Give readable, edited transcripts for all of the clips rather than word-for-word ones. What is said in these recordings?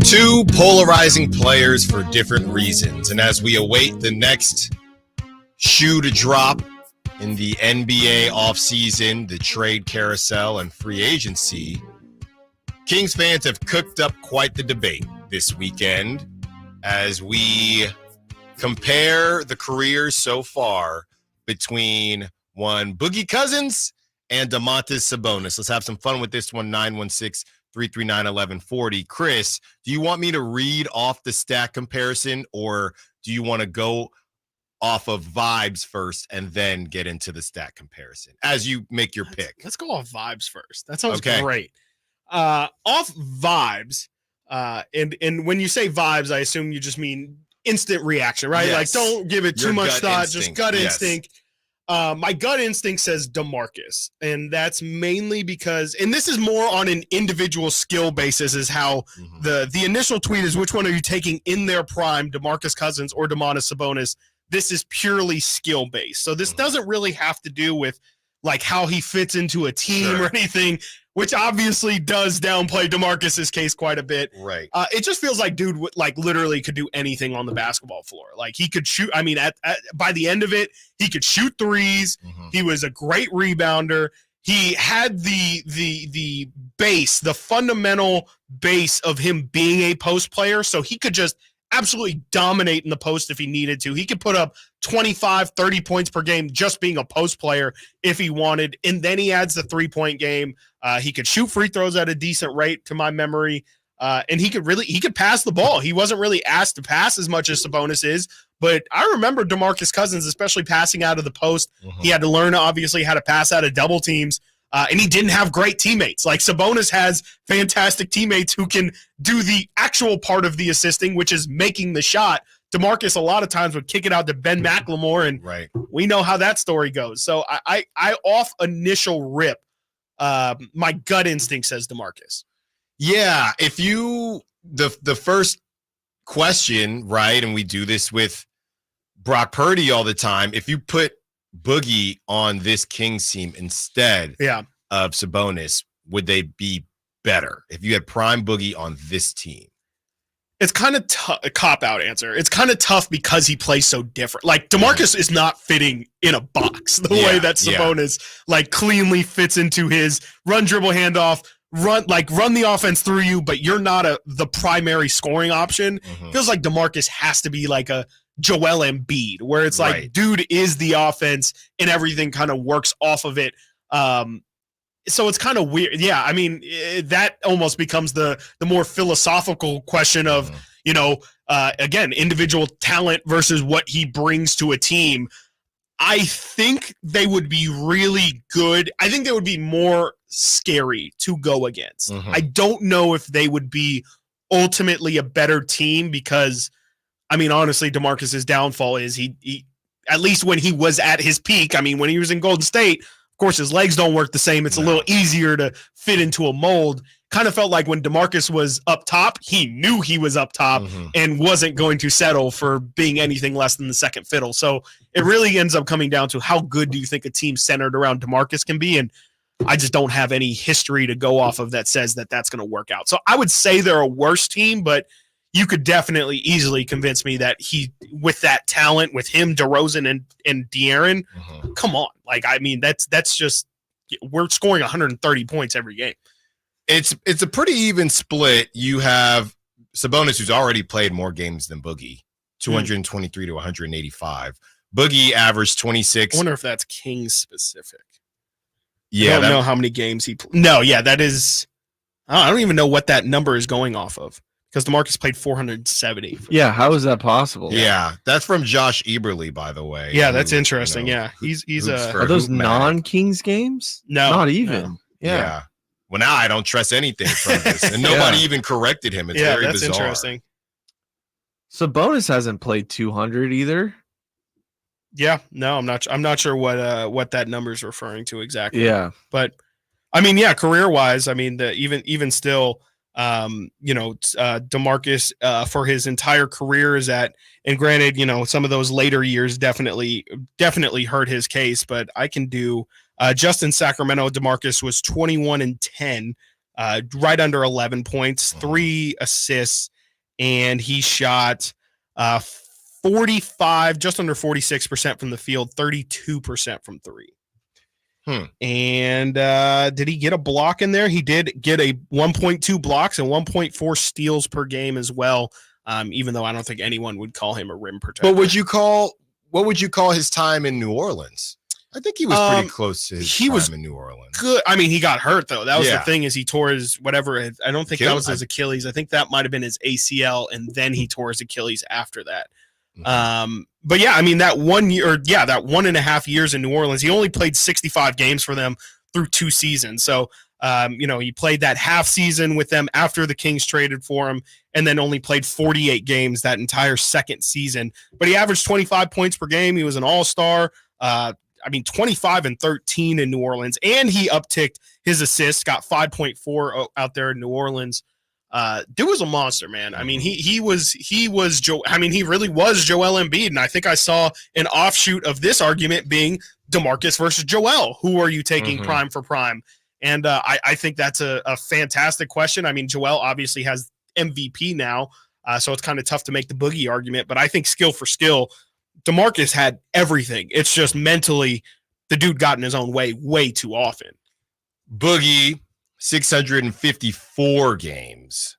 Two polarizing players for different reasons. And as we await the next shoe to drop in the NBA offseason, the trade carousel, and free agency, Kings fans have cooked up quite the debate this weekend as we compare the careers so far between one Boogie Cousins and Domantas Sabonis. Let's have some fun with this one. 916-339-1140. Chris, do you want me to read off the stat comparison, or do you want to go off of vibes first and then get into the stat comparison as you make your pick? Let's go off vibes first. That sounds great. Off vibes, and when you say vibes, I assume you just mean instant reaction, right? Yes. Like, don't give it too much thought, instinct. just gut instinct. My gut instinct says DeMarcus, and that's mainly because, and this is more on an individual skill basis, is how the initial tweet is, which one are you taking in their prime, DeMarcus Cousins or Domantas Sabonis? This is purely skill based. So this doesn't really have to do with like how he fits into a team or anything, which obviously does downplay DeMarcus's case quite a bit. Right. It just feels like dude like literally could do anything on the basketball floor. Like he could shoot. I mean, by the end of it, he could shoot threes. He was a great rebounder. He had the base, the fundamental base of him being a post player. So he could just absolutely dominate in the post if he needed to. He could put up 25, 30 points per game just being a post player if he wanted. And then he adds the 3-point game. He could shoot free throws at a decent rate to my memory. And he could pass the ball. He wasn't really asked to pass as much as Sabonis is, but I remember DeMarcus Cousins, especially passing out of the post. He had to learn, obviously, how to pass out of double teams. And he didn't have great teammates. Like Sabonis has fantastic teammates who can do the actual part of the assisting, which is making the shot. DeMarcus a lot of times would kick it out to Ben McLemore, and we know how that story goes. So I off initial rip, my gut instinct says DeMarcus. Yeah, if you the first question, right, and we do this with Brock Purdy all the time, if you put Boogie on this Kings team instead of Sabonis, would they be better if you had prime Boogie on this team? It's kind of a cop-out answer. It's kind of tough because he plays so different. Like, DeMarcus is not fitting in a box the way that Sabonis like cleanly fits into his run, dribble, handoff, run the offense through you, but you're not the primary scoring option. Feels like DeMarcus has to be like a Joel Embiid, where it's like, dude is the offense and everything kind of works off of it. So it's kind of weird. Yeah, I mean, that almost becomes the more philosophical question of, again, individual talent versus what he brings to a team. I think they would be really good. I think they would be more scary to go against. I don't know if they would be ultimately a better team because, I mean, honestly, DeMarcus's downfall is he at least when he was at his peak, I mean, when he was in Golden State, of course, his legs don't work the same. It's a little easier to fit into a mold. Kind of felt like when DeMarcus was up top, he knew he was up top and wasn't going to settle for being anything less than the second fiddle. So it really ends up coming down to how good do you think a team centered around DeMarcus can be? And I just don't have any history to go off of that says that that's going to work out. So I would say they're a worse team, but you could definitely easily convince me that he, with that talent, with him, DeRozan and De'Aaron, come on. Like, I mean, that's just, we're scoring 130 points every game. It's a pretty even split. You have Sabonis, who's already played more games than Boogie, 223 to 185. Boogie averaged 26. I wonder if that's Kings specific. Yeah, I don't know how many games he played. No, yeah, that is, I don't even know what that number is going off of. Because DeMarcus played 470. Yeah, how is that possible? Yeah, that's from Josh Eberle, by the way. Yeah, that's interesting. Yeah, he's are those non-Kings games? No, not even. No. Yeah. Well, now I don't trust anything from this, and nobody even corrected him. It's very that's bizarre. Interesting. Sabonis hasn't played 200 either. Yeah, no, I'm not sure what that number is referring to exactly. Yeah, but I mean, yeah, career wise, I mean, even still. DeMarcus for his entire career is at, and granted, some of those later years definitely hurt his case, but I can do just in Sacramento, DeMarcus was 21-10 right under 11 points, 3 assists, and he shot 45, just under 46% from the field, 32% from three. And did he get a block in there? He did get a 1.2 blocks and 1.4 steals per game as well. Even though I don't think anyone would call him a rim protector. But what would you call his time in New Orleans? I think he was pretty close to his time in New Orleans. Good. I mean, he got hurt though. That was the thing, is he tore his whatever. I don't think that was his Achilles. I think that might have been his ACL, and then he tore his Achilles after that. But yeah, I mean, that 1 year, that 1.5 years in New Orleans, he only played 65 games for them through 2 seasons. So, he played that half season with them after the Kings traded for him, and then only played 48 games that entire second season. But he averaged 25 points per game. He was an all-star. 25 and 13 in New Orleans, and he upticked his assists, got 5.4 out there in New Orleans. Dude was a monster, man. I mean, he really was Joel Embiid, and I think I saw an offshoot of this argument being DeMarcus versus Joel. Who are you taking prime for prime? And I think that's a fantastic question. I mean, Joel obviously has MVP now, so it's kind of tough to make the Boogie argument, but I think skill for skill, DeMarcus had everything. It's just mentally the dude got in his own way too often. Boogie, 654 games.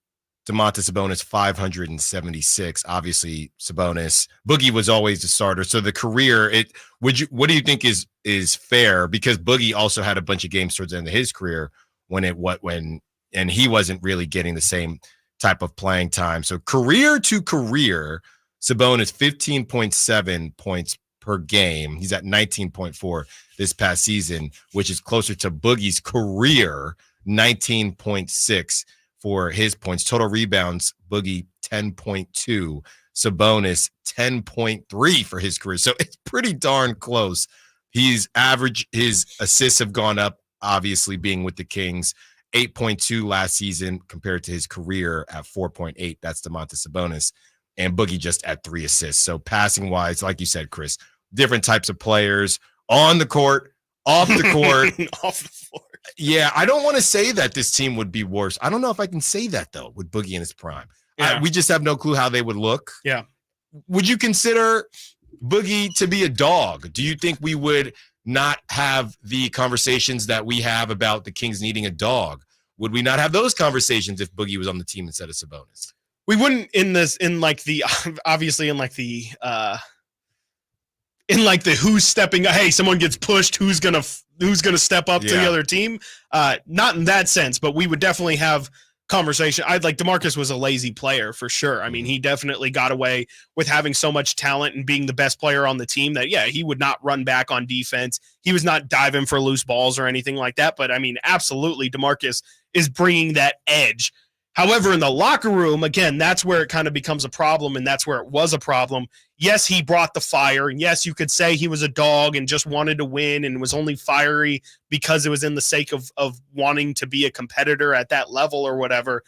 Domantas Sabonis, 576. Obviously, Boogie was always the starter. So the career, what do you think is fair? Because Boogie also had a bunch of games towards the end of his career and he wasn't really getting the same type of playing time. So career to career, Sabonis 15.7 points per game. He's at 19.4 this past season, which is closer to Boogie's career 19.6 for his points. Total rebounds, Boogie 10.2, Sabonis 10.3 for his career. So it's pretty darn close. His assists have gone up, obviously being with the Kings. 8.2 last season compared to his career at 4.8. That's Domantas Sabonis. And Boogie just at 3 assists. So passing wise, like you said, Chris, different types of players on the court, off the court. Off the floor. Yeah, I don't want to say that this team would be worse. I don't know if I can say that, though, with Boogie in his prime. Yeah. We just have no clue how they would look. Yeah. Would you consider Boogie to be a dog? Do you think we would not have the conversations that we have about the Kings needing a dog? Would we not have those conversations if Boogie was on the team instead of Sabonis? We wouldn't in the who's stepping. Hey, someone gets pushed. Who's gonna step up to the other team? Not in that sense, but we would definitely have conversation. DeMarcus was a lazy player for sure. I mean, he definitely got away with having so much talent and being the best player on the team that he would not run back on defense. He was not diving for loose balls or anything like that. But I mean, absolutely, DeMarcus is bringing that edge. However, in the locker room, again, that's where it kind of becomes a problem, and that's where it was a problem. Yes, he brought the fire, and yes, you could say he was a dog and just wanted to win and was only fiery because it was in the sake of wanting to be a competitor at that level or whatever.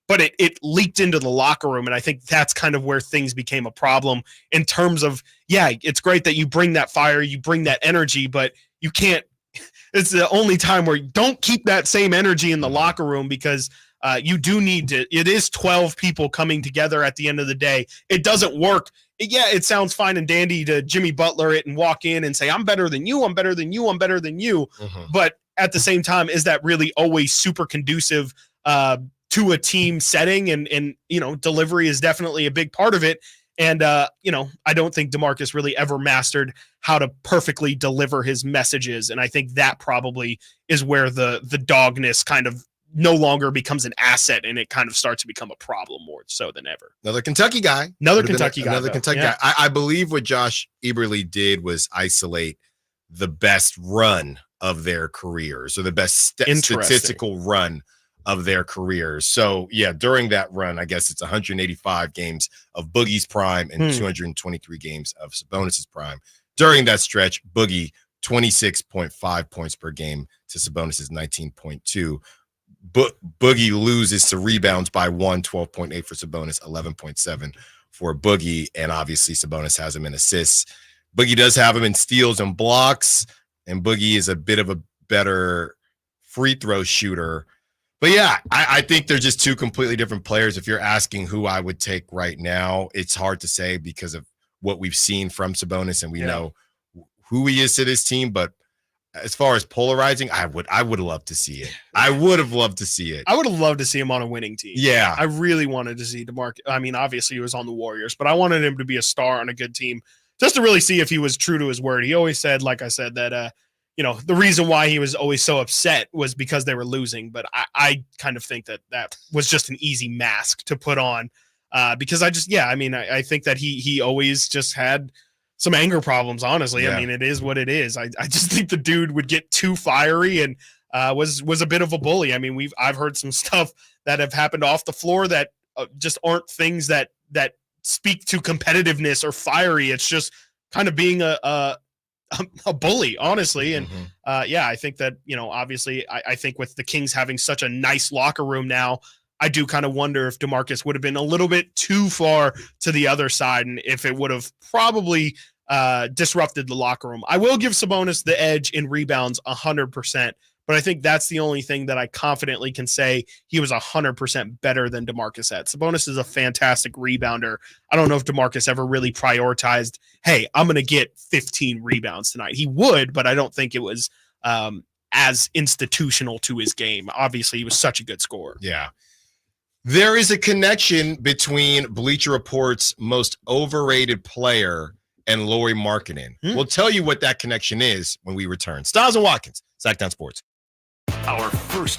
But it leaked into the locker room, and I think that's kind of where things became a problem in terms of, it's great that you bring that fire, you bring that energy, but you can't – it's the only time where you don't keep that same energy in the locker room because – you do need to. It is 12 people coming together at the end of the day. It doesn't work. It sounds fine and dandy to Jimmy Butler it and walk in and say, I'm better than you. I'm better than you. I'm better than you. But at the same time, is that really always super conducive to a team setting? And delivery is definitely a big part of it. And, I don't think DeMarcus really ever mastered how to perfectly deliver his messages. And I think that probably is where the dogness kind of no longer becomes an asset, and it kind of starts to become a problem more so than ever. Another Kentucky guy. Another Kentucky guy. I believe what Josh Eberle did was isolate the best run of their careers, or the best statistical run of their careers. So, during that run, I guess it's 185 games of Boogie's prime and 223 games of Sabonis's prime. During that stretch, Boogie, 26.5 points per game to Sabonis's 19.2. Boogie loses to rebounds by 12.8 for Sabonis, 11.7 for Boogie, and obviously Sabonis has him in assists. Boogie does have him in steals and blocks, and Boogie is a bit of a better free throw shooter. But yeah, I think they're just two completely different players. If you're asking who I would take right now, it's hard to say because of what we've seen from Sabonis, and we know who he is to this team. But as far as polarizing, I would love to see it. I would have loved to see it. I would have loved to see him on a winning team. Yeah. I really wanted to see DeMarcus. I mean, obviously he was on the Warriors, but I wanted him to be a star on a good team just to really see if he was true to his word. He always said, like I said, that the reason why he was always so upset was because they were losing. But I kind of think that was just an easy mask to put on because I think that he always just had some anger problems, honestly. Yeah. I mean, it is what it is. I just think the dude would get too fiery and was a bit of a bully. I mean, I've heard some stuff that have happened off the floor that just aren't things that speak to competitiveness or fiery. It's just kind of being a bully, honestly. And I think that, obviously I think with the Kings having such a nice locker room now, I do kind of wonder if DeMarcus would have been a little bit too far to the other side and if it would have probably disrupted the locker room. I will give Sabonis the edge in rebounds 100%, but I think that's the only thing that I confidently can say he was 100% better than DeMarcus at. Sabonis is a fantastic rebounder. I don't know if DeMarcus ever really prioritized, hey, I'm going to get 15 rebounds tonight. He would, but I don't think it was as institutional to his game. Obviously, he was such a good scorer. Yeah. There is a connection between Bleacher Report's most overrated player and Lauri Markkanen. We'll tell you what that connection is when we return. Stiles and Watkins, Sactown Sports. Our first